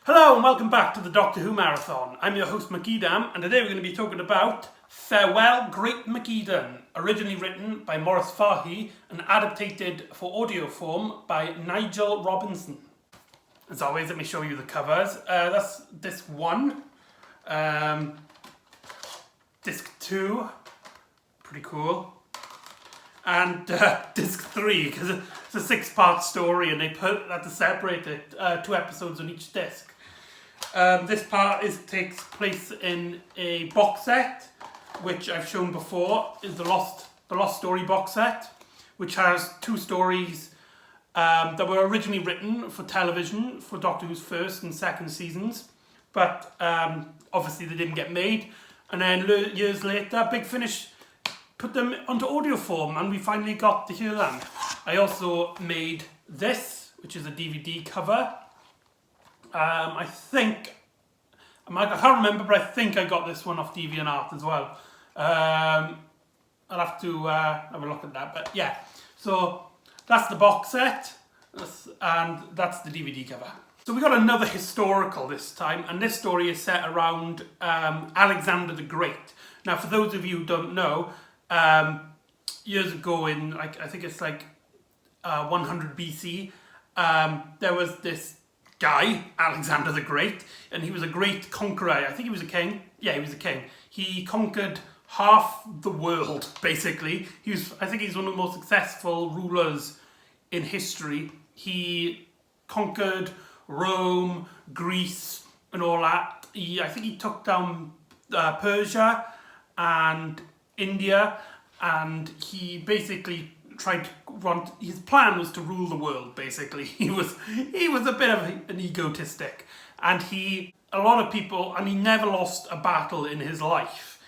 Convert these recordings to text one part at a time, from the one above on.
Hello and welcome back to the Doctor Who Marathon. I'm your host McEdam, and today we're going to be talking about Farewell Great Macedon, originally written by Maurice Fahey and adapted for audio form by Nigel Robinson. As always, let me show you the covers. That's disc 1, disc 2, pretty cool, and disc 3, because it's a 6-part story and they had to separate it, 2 episodes on each disc. This part takes place in a box set, which I've shown before, is the Lost Story box set, which has 2 stories that were originally written for television for Doctor Who's first and second seasons, but obviously they didn't get made. And then years later, Big Finish put them onto audio form, and we finally got to hear them. I also made this, which is a DVD cover. I can't remember, but I think I got this one off DeviantArt as well. I'll have to have a look at that, but yeah. So that's the box set, and that's the DVD cover. So we got another historical this time, and this story is set around Alexander the Great. Now, for those of you who don't know, years ago in, I think it's 100 BC, there was this guy, Alexander the Great, and he was a great conqueror. I think he was a king. Yeah, he was a king. He conquered half the world, basically. I think he's one of the most successful rulers in history. He conquered Rome, Greece, and all that. I think he took down Persia and India, and he basically his plan was to rule the world, basically. He was a bit of an egotistic, and he never lost a battle in his life.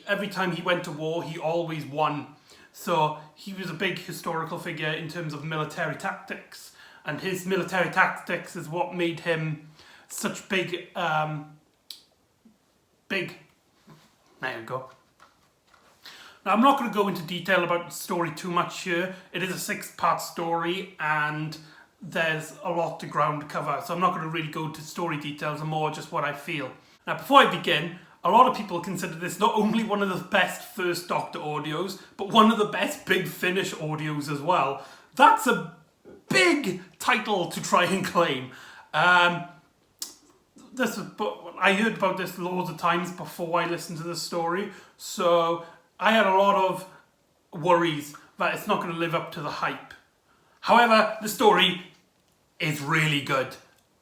Every time he went to war, he always won. So he was a big historical figure in terms of military tactics, and his military tactics is what made him such big. There you go. Now, I'm not going to go into detail about the story too much here. It is a 6-part story, and there's a lot to ground to cover, so I'm not going to really go into story details and more just what I feel. Now, before I begin, a lot of people consider this not only one of the best First Doctor audios, but one of the best Big Finish audios as well. That's a big title to try and claim. I heard about this loads of times before I listened to the story, so I had a lot of worries that it's not going to live up to the hype. However, the story is really good,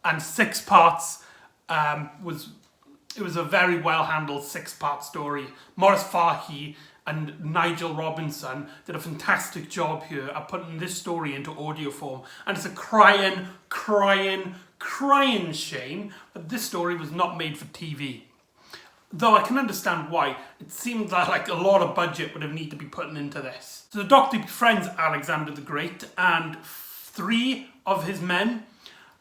and 6 parts. It was a very well handled 6-part story. Maurice Fahey and Nigel Robinson did a fantastic job here at putting this story into audio form, and it's a crying shame that this story was not made for TV. Though I can understand why. It seemed like a lot of budget would have needed to be put into this. So the Doctor befriends Alexander the Great and 3 of his men,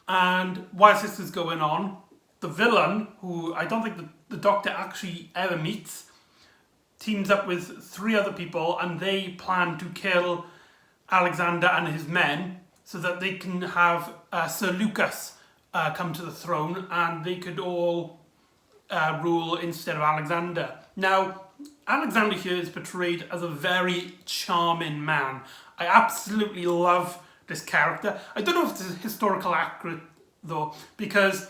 and whilst this is going on, the villain, who I don't think the Doctor actually ever meets, teams up with 3 other people, and they plan to kill Alexander and his men so that they can have Sir Lucas come to the throne, and they could all rule instead of Alexander. Now, Alexander here is portrayed as a very charming man. I absolutely love this character. I don't know if it's historical accurate though, because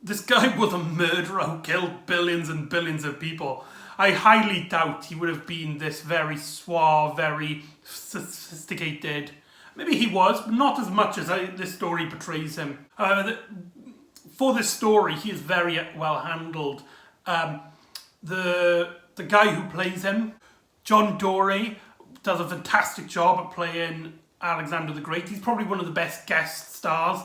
this guy was a murderer who killed billions and billions of people. I highly doubt he would have been this very suave, very sophisticated. Maybe he was, but not as much as this story portrays him. However, for this story, he is very well handled. The guy who plays him, John Dory, does a fantastic job at playing Alexander the Great. He's probably one of the best guest stars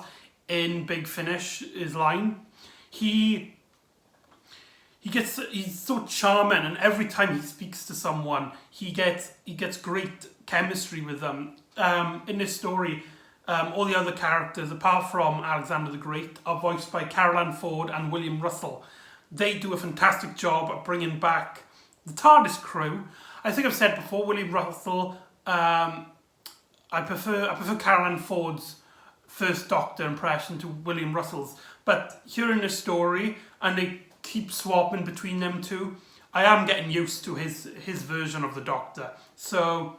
in Big Finish's line. He's so charming, and every time he speaks to someone, he gets great chemistry with them. In this story, all the other characters, apart from Alexander the Great, are voiced by Carol Ann Ford and William Russell. They do a fantastic job at bringing back the TARDIS crew. I think I've said before, William Russell, I prefer Carol Ann Ford's first Doctor impression to William Russell's. But hearing the story, and they keep swapping between them two, I am getting used to his version of the Doctor. So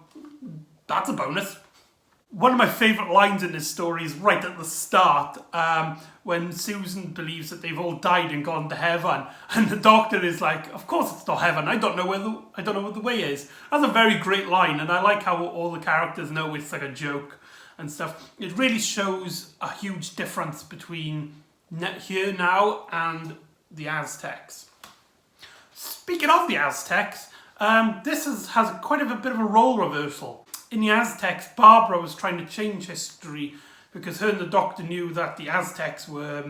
that's a bonus. One of my favourite lines in this story is right at the start, when Susan believes that they've all died and gone to heaven, and the Doctor is like, "Of course it's not heaven. I don't know what the way is." That's a very great line, and I like how all the characters know it's like a joke and stuff. It really shows a huge difference between here now and the Aztecs. Speaking of the Aztecs, this has quite a bit of a role reversal. In the Aztecs, Barbara was trying to change history because her and the Doctor knew that the Aztecs were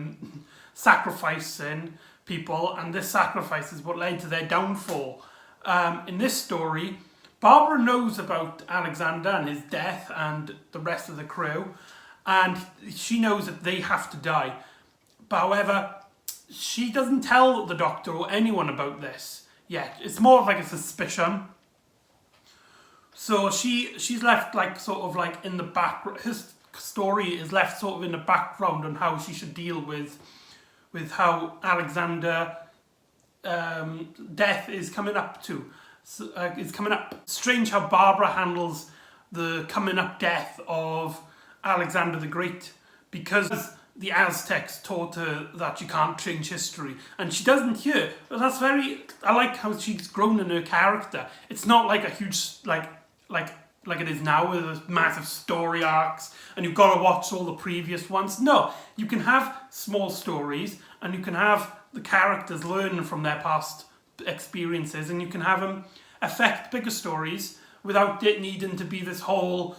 sacrificing people, and this sacrifice is what led to their downfall. In this story, Barbara knows about Alexander and his death and the rest of the crew, and she knows that they have to die. But however, she doesn't tell the Doctor or anyone about this yet. It's more of like a suspicion. So she's left like sort of like in the background. His story is left sort of in the background on how she should deal with how Alexander death is coming up to. It's coming up. Strange how Barbara handles the coming up death of Alexander the Great, because the Aztecs taught her that you can't change history, and she doesn't here. But that's very. I like how she's grown in her character. It's not like a huge like it is now with massive story arcs, and you've got to watch all the previous ones. No, you can have small stories, and you can have the characters learn from their past experiences, and you can have them affect bigger stories without it needing to be this whole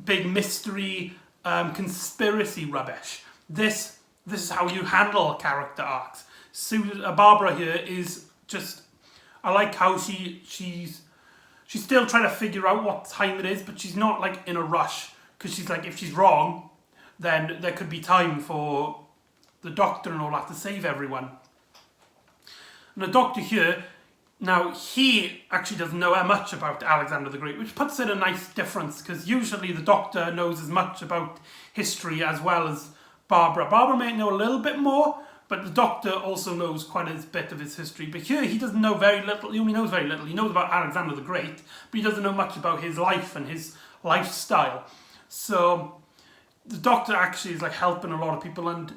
big mystery conspiracy rubbish. This is how you handle character arcs. Barbara here is just. I like how she's still trying to figure out what time it is, but she's not like in a rush, because she's like, if she's wrong, then there could be time for the Doctor and all that to save everyone. And the Doctor here, now he actually doesn't know much about Alexander the Great, which puts in a nice difference, because usually the Doctor knows as much about history as well as Barbara. Barbara may know a little bit more, but the Doctor also knows quite a bit of his history. But here he doesn't know very little. He only knows very little. He knows about Alexander the Great, but he doesn't know much about his life and his lifestyle. So the Doctor actually is like helping a lot of people, and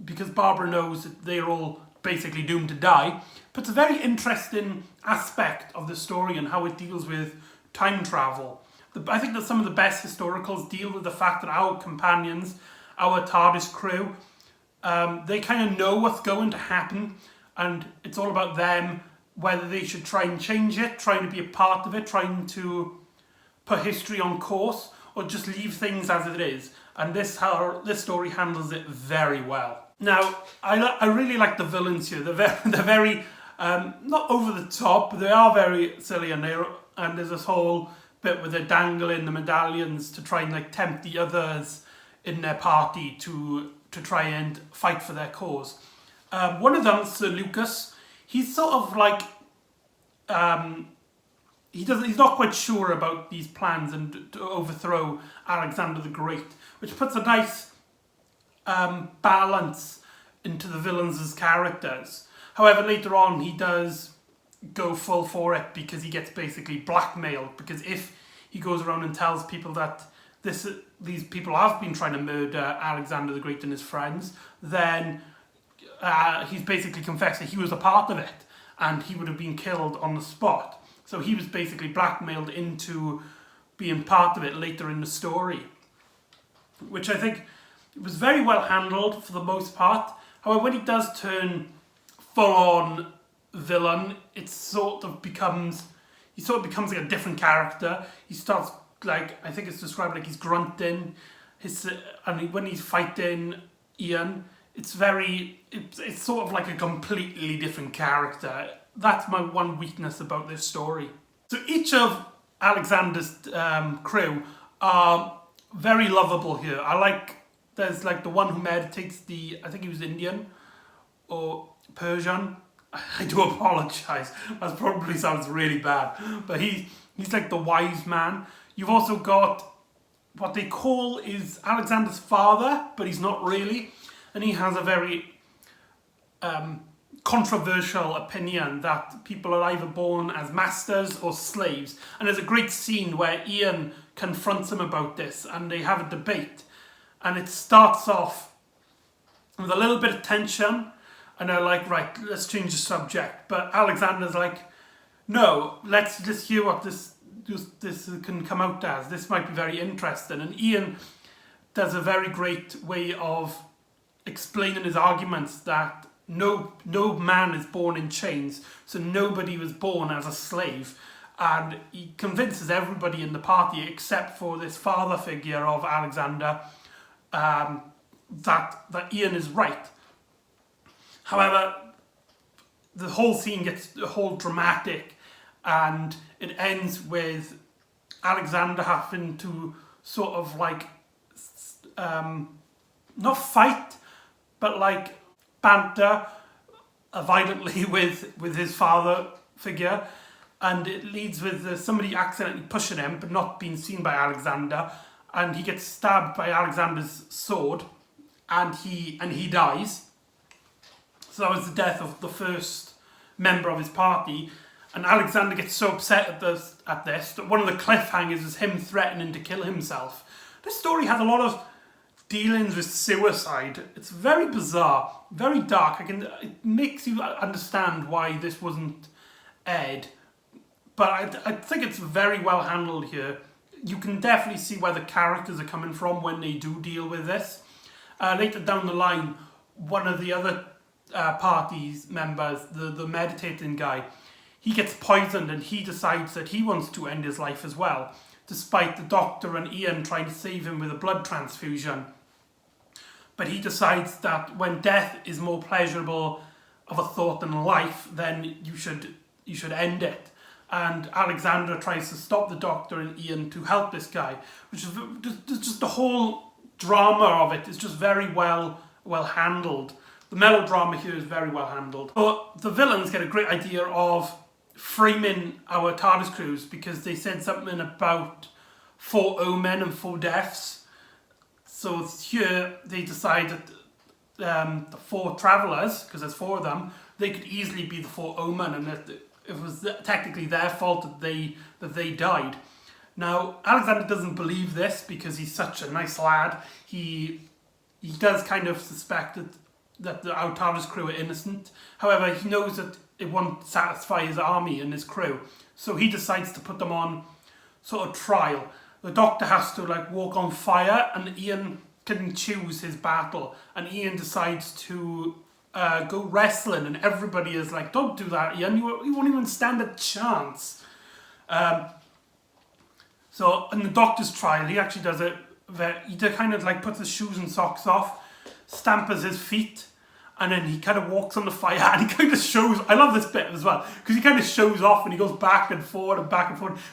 because Barbara knows that they're all basically doomed to die, puts a very interesting aspect of the story and how it deals with time travel. I think that some of the best historicals deal with the fact that our companions, our TARDIS crew, they kind of know what's going to happen, and it's all about them, whether they should try and change it, trying to be a part of it, trying to put history on course, or just leave things as it is. And this story handles it very well. Now, I really like the villains here. They're very not over the top, but they are very silly, and there's this whole bit where they're dangling the medallions to try and like tempt the others in their party to try and fight for their cause. One of them, Sir Lucas, he's sort of like he's not quite sure about these plans and to overthrow Alexander the Great, which puts a nice balance into the villains' characters. However, later on he does go full for it, because he gets basically blackmailed, because if he goes around and tells people that these people have been trying to murder Alexander the Great and his friends, then he's basically confessed that he was a part of it, and he would have been killed on the spot. So he was basically blackmailed into being part of it later in the story, which I think was very well handled for the most part. However, when he does turn full-on villain, he sort of becomes like a different character. He starts, like, I think it's described like he's grunting. And when he's fighting Ian, it's sort of like a completely different character. That's my one weakness about this story. So each of Alexander's crew are very lovable here. There's like the one who meditates, I think he was Indian or Persian. I do apologise. That probably sounds really bad. But he's like the wise man. You've also got what they call is Alexander's father, but he's not really. And he has a very controversial opinion that people are either born as masters or slaves. And there's a great scene where Ian confronts him about this and they have a debate. And it starts off with a little bit of tension and they're like, right, let's change the subject. But Alexander's like, no, let's just hear what this can come out as. This might be very interesting. And Ian does a very great way of explaining his arguments that no man is born in chains, so nobody was born as a slave. And he convinces everybody in the party, except for this father figure of Alexander, that Ian is right. However, the whole scene gets whole dramatic, and it ends with Alexander having to sort of like not fight, but like banter violently with his father figure, and it leads with somebody accidentally pushing him but not being seen by Alexander, and he gets stabbed by Alexander's sword, and he dies. So that was the death of the first member of his party, and Alexander gets so upset at this that one of the cliffhangers is him threatening to kill himself. This story has a lot of dealings with suicide. It's very bizarre, very dark. It makes you understand why this wasn't aired, but I think it's very well handled here. You can definitely see where the characters are coming from when they do deal with this. Later down the line, one of the other party's members, the meditating guy, he gets poisoned and he decides that he wants to end his life as well, despite the doctor and Ian trying to save him with a blood transfusion. But he decides that when death is more pleasurable of a thought than life, then you should end it. And Alexander tries to stop the doctor and Ian to help this guy, which is just the whole drama of it is just very well handled. The melodrama here is very well handled. But the villains get a great idea of framing our TARDIS crews because they said something about 4 omen and 4 deaths. So here they decide that the 4 travellers, because there's 4 of them, they could easily be the 4 omen, and that it was technically their fault that they died. Now Alexander doesn't believe this because he's such a nice lad. He does kind of suspect that our TARDIS crew are innocent. However, he knows that it won't satisfy his army and his crew, so he decides to put them on sort of trial. The doctor has to like walk on fire, and Ian can choose his battle. And Ian decides to go wrestling, and everybody is like, "Don't do that, Ian. You won't even stand a chance." So in the doctor's trial, he actually does it. He kind of like puts his shoes and socks off, stampers his feet, and then he kind of walks on the fire, and he kind of shows. I love this bit as well because he kind of shows off, and he goes back and forward, and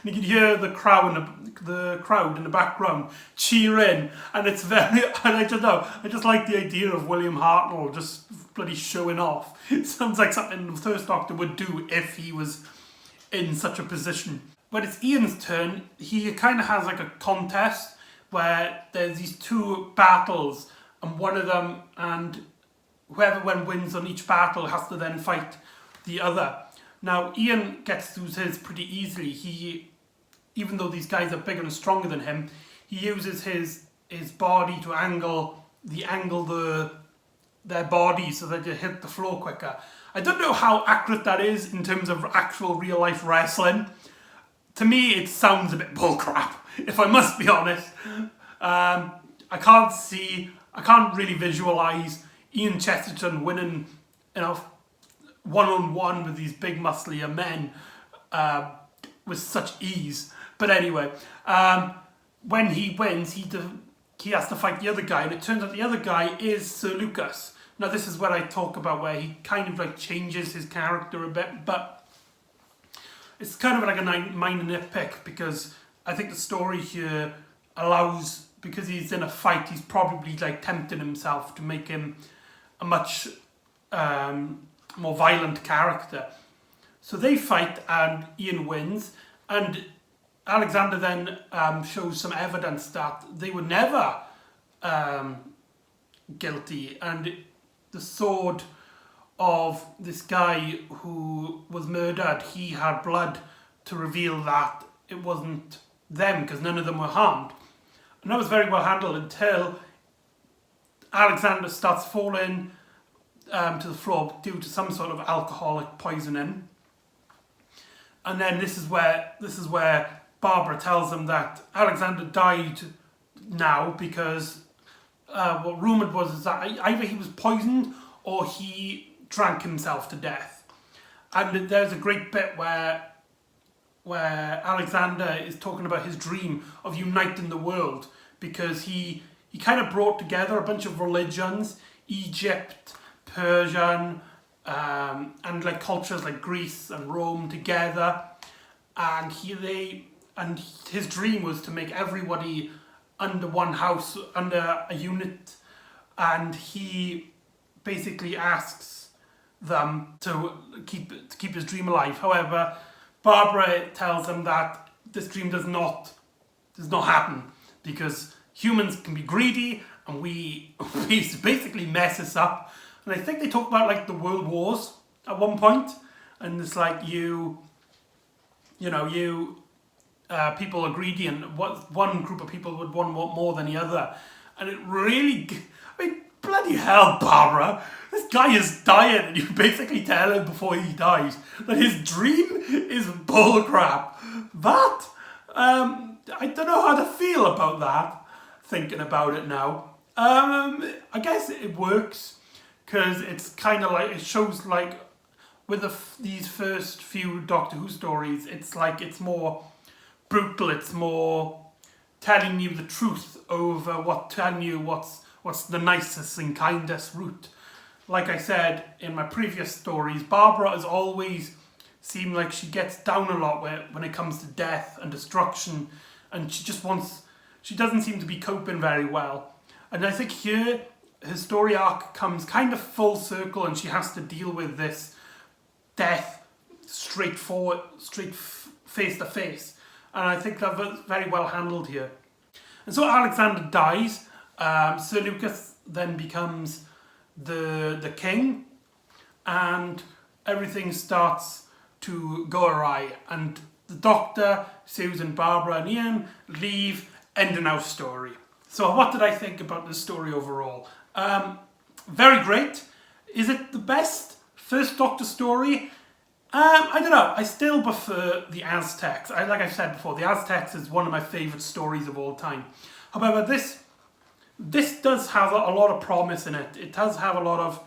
you can hear the crowd in the background cheering, and it's very. And I just like the idea of William Hartnell just bloody showing off. It sounds like something the First Doctor would do if he was in such a position. When it's Ian's turn, he kind of has like a contest where there's these 2 battles, and one of them, and whoever wins on each battle has to then fight the other. Now, Ian gets through his pretty easily. Even though these guys are bigger and stronger than him, he uses his body to angle their body so that they hit the floor quicker. I don't know how accurate that is in terms of actual real life wrestling. To me, it sounds a bit bullcrap, if I must be honest. I can't really visualise Ian Chesterton winning, one-on-one with these big musclier men with such ease. But anyway, when he wins, he has to fight the other guy, and it turns out the other guy is Sir Lucas. Now this is where I talk about where he kind of like changes his character a bit, but it's kind of like a minor nitpick because I think the story here allows, because he's in a fight, he's probably like tempting himself to make him a much more violent character. So they fight and Ian wins, and Alexander then shows some evidence that they were never guilty, and the sword of this guy who was murdered, he had blood to reveal that it wasn't them, because none of them were harmed. And that was very well handled until Alexander starts falling to the floor due to some sort of alcoholic poisoning. And then this is where Barbara tells him that Alexander died now because what rumoured was that either he was poisoned or he drank himself to death. And there's a great bit where Alexander is talking about his dream of uniting the world, because he kind of brought together a bunch of religions, Egypt, Persian, and like cultures like Greece and Rome together, and his dream was to make everybody under one house, under a unit, and he basically asks them to keep his dream alive. However, Barbara tells him that this dream does not happen, because humans can be greedy and we basically mess us up. And I think they talk about like the world wars at one point, and it's like people are greedy, and what one group of people would want more than the other, and it really, I mean, bloody hell, Barbara, this guy is dying, and you basically tell him before he dies that his dream is bullcrap. That I don't know how to feel about that. Thinking about it now, I guess it works, because it's kind of like, it shows like with these first few Doctor Who stories, it's like it's more brutal, it's more telling you the truth over telling you what's the nicest and kindest route. Like I said in my previous stories, Barbara has always seemed like she gets down a lot when it comes to death and destruction, and she doesn't seem to be coping very well. And I think here her story arc comes kind of full circle, and she has to deal with this death straight face to face. And I think that was very well handled here. And so Alexander dies. Sir Lucas then becomes the king, and everything starts to go awry. And the Doctor, Susan, Barbara, and Ian leave. End of now story. So what did I think about this story overall? Very great. Is it the best first Doctor story? I don't know. I still prefer the Aztecs. Like I said before, the Aztecs is one of my favourite stories of all time. However, this does have a lot of promise in it. It does have a lot of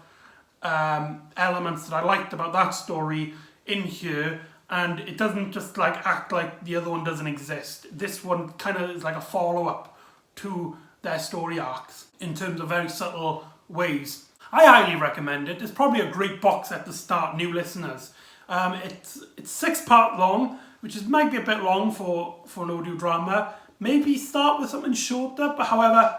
elements that I liked about that story in here, and it doesn't just like act like the other one doesn't exist. This one kind of is like a follow-up to their story arcs in terms of very subtle ways. I highly recommend it. It's probably a great box set to start new listeners. It's 6-part long, which might be a bit long for an audio drama. Maybe start with something shorter, but however,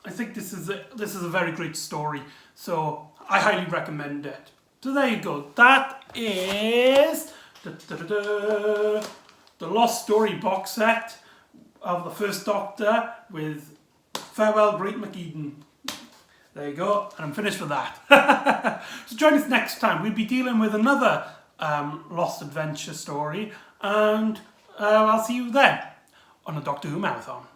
I think this is a very great story, so I highly recommend it. So there you go. That is the Lost Story box set of the First Doctor with Farewell Great McEdam. There you go, and I'm finished with that. So join us next time. We'll be dealing with another Lost Adventure story, and I'll see you then on a Doctor Who Marathon.